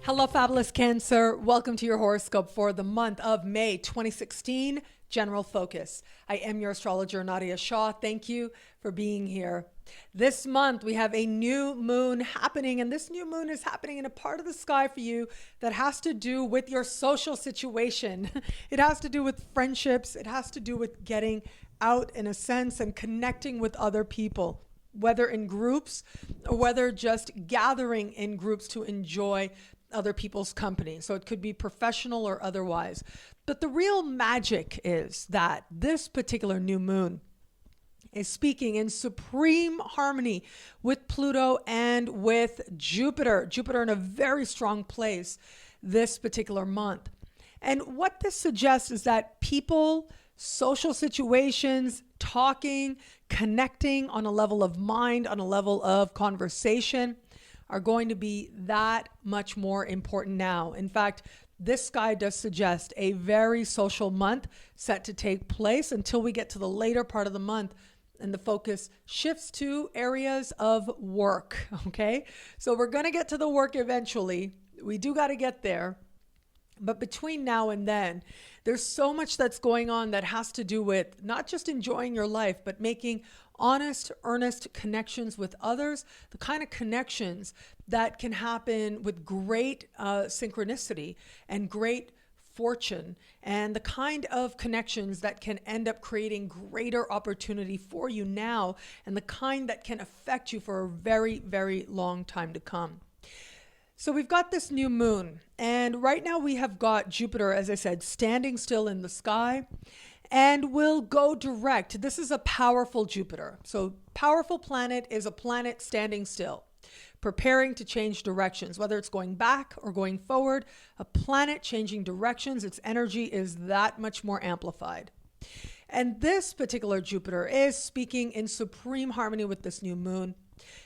Hello, fabulous Cancer. Welcome to your horoscope for the month of May 2016, General Focus. I am your astrologer, Nadiya Shah. Thank you for being here. This month, we have a new moon happening, and this new moon is happening in a part of the sky for you that has to do with your social situation. It has to do with friendships. It has to do with getting out in a sense and connecting with other people, whether in groups or whether just gathering in groups to enjoy other people's company. So it could be professional or otherwise. But the real magic is that this particular new moon is speaking in supreme harmony with Pluto and with Jupiter. Jupiter in a very strong place this particular month. And what this suggests is that people, social situations, talking, connecting on a level of mind, on a level of conversation, are going to be that much more important now. In fact, this sky does suggest a very social month set to take place until we get to the later part of the month and the focus shifts to areas of work, okay? So we're gonna get to the work eventually. We do gotta get there. But between now and then, there's so much that's going on that has to do with not just enjoying your life, but making honest, earnest connections with others, the kind of connections that can happen with great synchronicity and great fortune, and the kind of connections that can end up creating greater opportunity for you now, and the kind that can affect you for a very, very long time to come. So we've got this new moon, and right now we have got Jupiter, as I said, standing still in the sky, and will go direct. This is a powerful Jupiter. So powerful planet is a planet standing still, preparing to change directions, whether it's going back or going forward. A planet changing directions, its energy is that much more amplified. And this particular Jupiter is speaking in supreme harmony with this new moon.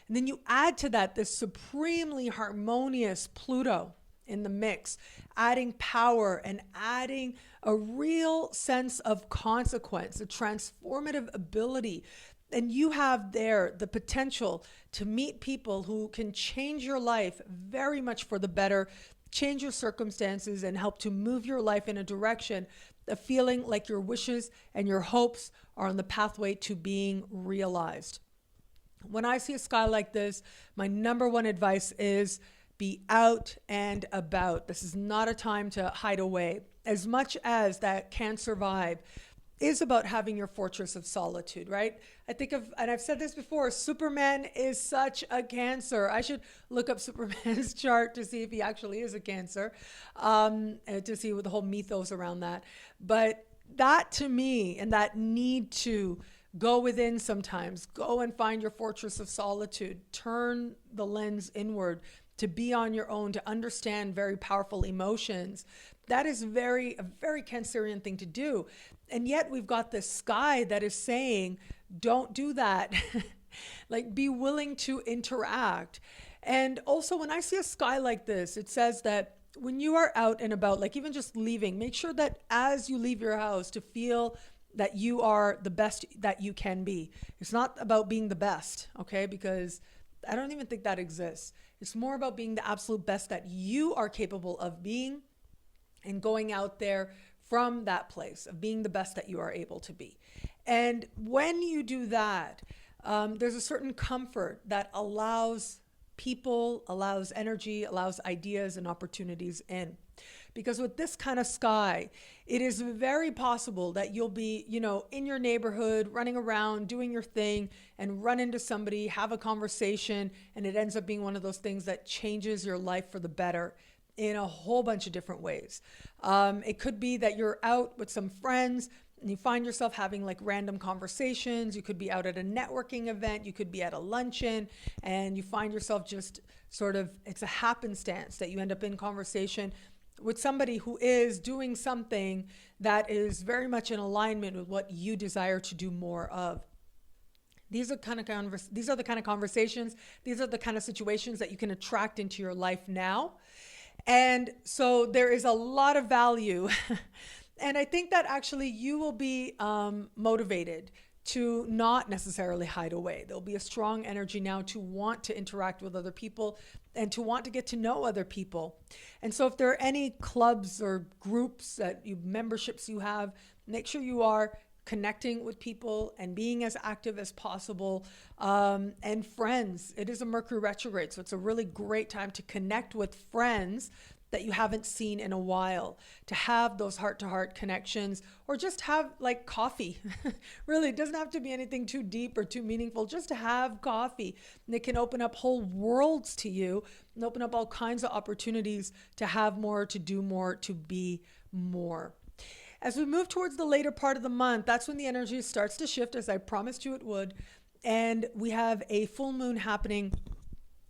And then you add to that this supremely harmonious Pluto in the mix, adding power and adding a real sense of consequence, a transformative ability. And you have there the potential to meet people who can change your life very much for the better, change your circumstances, and help to move your life in a direction of feeling like your wishes and your hopes are on the pathway to being realized. When I see a sky like this, my number one advice is be out and about. This is not a time to hide away. As much as that Cancer vibe is about having your fortress of solitude, right? I think of, and I've said this before, Superman is such a Cancer. I should look up Superman's chart to see if he actually is a Cancer, to see what the whole mythos around that. But that to me, and that need to go within sometimes, go and find your fortress of solitude, turn the lens inward, to be on your own, to understand very powerful emotions. That is a very Cancerian thing to do. And yet we've got this sky that is saying, don't do that. Like, be willing to interact. And also when I see a sky like this, it says that when you are out and about, like even just leaving, make sure that as you leave your house to feel that you are the best that you can be. It's not about being the best, okay? Because I don't even think that exists. It's more about being the absolute best that you are capable of being and going out there from that place of being the best that you are able to be. And when you do that, there's a certain comfort that allows people, allows energy, allows ideas and opportunities in. Because with this kind of sky, it is very possible that you'll be, in your neighborhood, running around, doing your thing, and run into somebody, have a conversation, and it ends up being one of those things that changes your life for the better in a whole bunch of different ways. It could be that you're out with some friends and you find yourself having like random conversations. You could be out at a networking event. You could be at a luncheon, and you find yourself just sort of, it's a happenstance that you end up in conversation with somebody who is doing something that is very much in alignment with what you desire to do more of. These are the kind of conversations, these are the kind of situations that you can attract into your life now. And so there is a lot of value. And I think that actually you will be motivated to not necessarily hide away. There'll be a strong energy now to want to interact with other people and to want to get to know other people. And so if there are any clubs or groups memberships you have, make sure you are connecting with people and being as active as possible. And friends, it is a Mercury retrograde, so it's a really great time to connect with friends that you haven't seen in a while, to have those heart-to-heart connections, or just have like coffee. Really, it doesn't have to be anything too deep or too meaningful, just to have coffee. And it can open up whole worlds to you and open up all kinds of opportunities to have more, to do more, to be more. As we move towards the later part of the month, that's when the energy starts to shift, as I promised you it would. And we have a full moon happening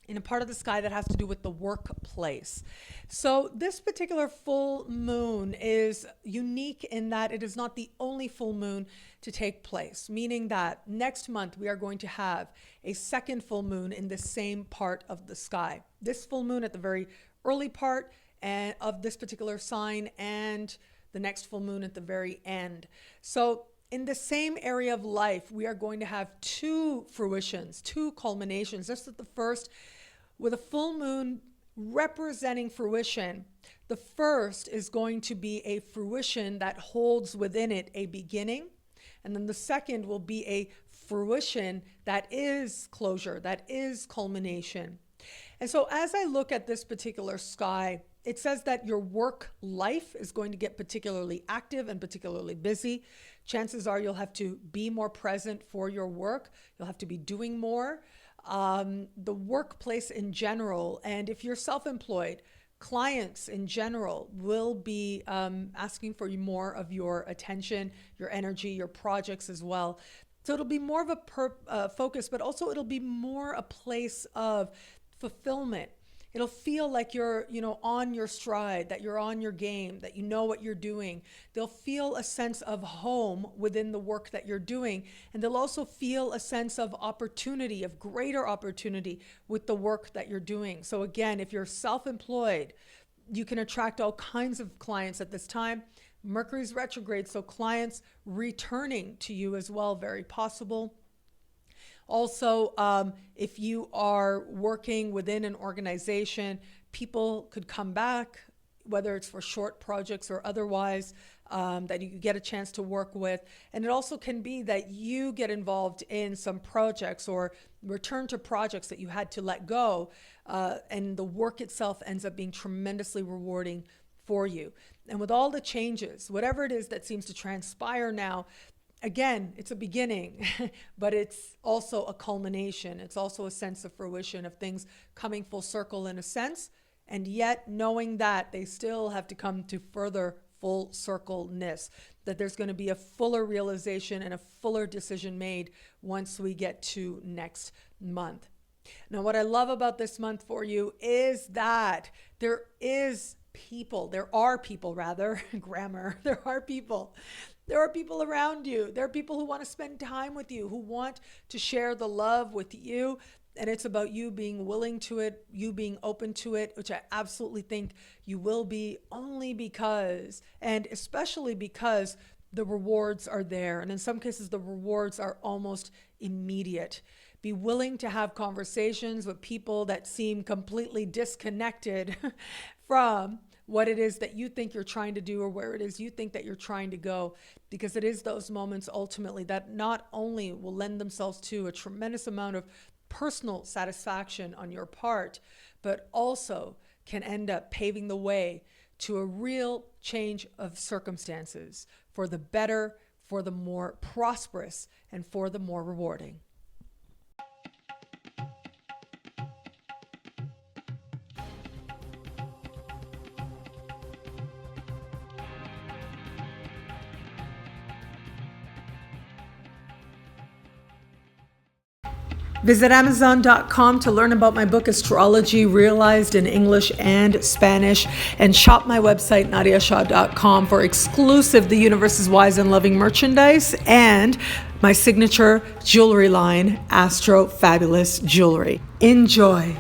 in a part of the sky that has to do with the workplace. So this particular full moon is unique in that it is not the only full moon to take place, meaning that next month we are going to have a second full moon in the same part of the sky. This full moon at the very early part of this particular sign, and the next full moon at the very end. So in the same area of life, we are going to have two fruitions, two culminations. Just at the first, with a full moon representing fruition, the first is going to be a fruition that holds within it a beginning. And then the second will be a fruition that is closure, that is culmination. And so as I look at this particular sky, it says that your work life is going to get particularly active and particularly busy. Chances are you'll have to be more present for your work. You'll have to be doing more. The workplace in general, and if you're self-employed, clients in general will be asking for more of your attention, your energy, your projects as well. So it'll be more of a focus, but also it'll be more a place of fulfillment. It'll feel like you're, on your stride, that you're on your game, that you know what you're doing. They'll feel a sense of home within the work that you're doing. And they'll also feel a sense of opportunity, of greater opportunity with the work that you're doing. So again, if you're self-employed, you can attract all kinds of clients at this time. Mercury's retrograde, so clients returning to you as well, very possible. Also, if you are working within an organization, people could come back, whether it's for short projects or otherwise, that you get a chance to work with. And it also can be that you get involved in some projects or return to projects that you had to let go, and the work itself ends up being tremendously rewarding for you. And with all the changes, whatever it is that seems to transpire now, again, it's a beginning, but it's also a culmination. It's also a sense of fruition of things coming full circle in a sense, and yet knowing that they still have to come to further full circleness, that there's going to be a fuller realization and a fuller decision made once we get to next month. Now, what I love about this month for you is that there are people around you. There are people who want to spend time with you, who want to share the love with you. And it's about you being willing to it, you being open to it, which I absolutely think you will be, only because, and especially because, the rewards are there. And in some cases, the rewards are almost immediate. Be willing to have conversations with people that seem completely disconnected from what it is that you think you're trying to do or where it is you think that you're trying to go, because it is those moments ultimately that not only will lend themselves to a tremendous amount of personal satisfaction on your part, but also can end up paving the way to a real change of circumstances for the better, for the more prosperous, and for the more rewarding. Visit Amazon.com to learn about my book, Astrology, realized in English and Spanish, and shop my website, NadiyaShah.com, for exclusive The Universe is Wise and Loving merchandise and my signature jewelry line, Astro Fabulous Jewelry. Enjoy.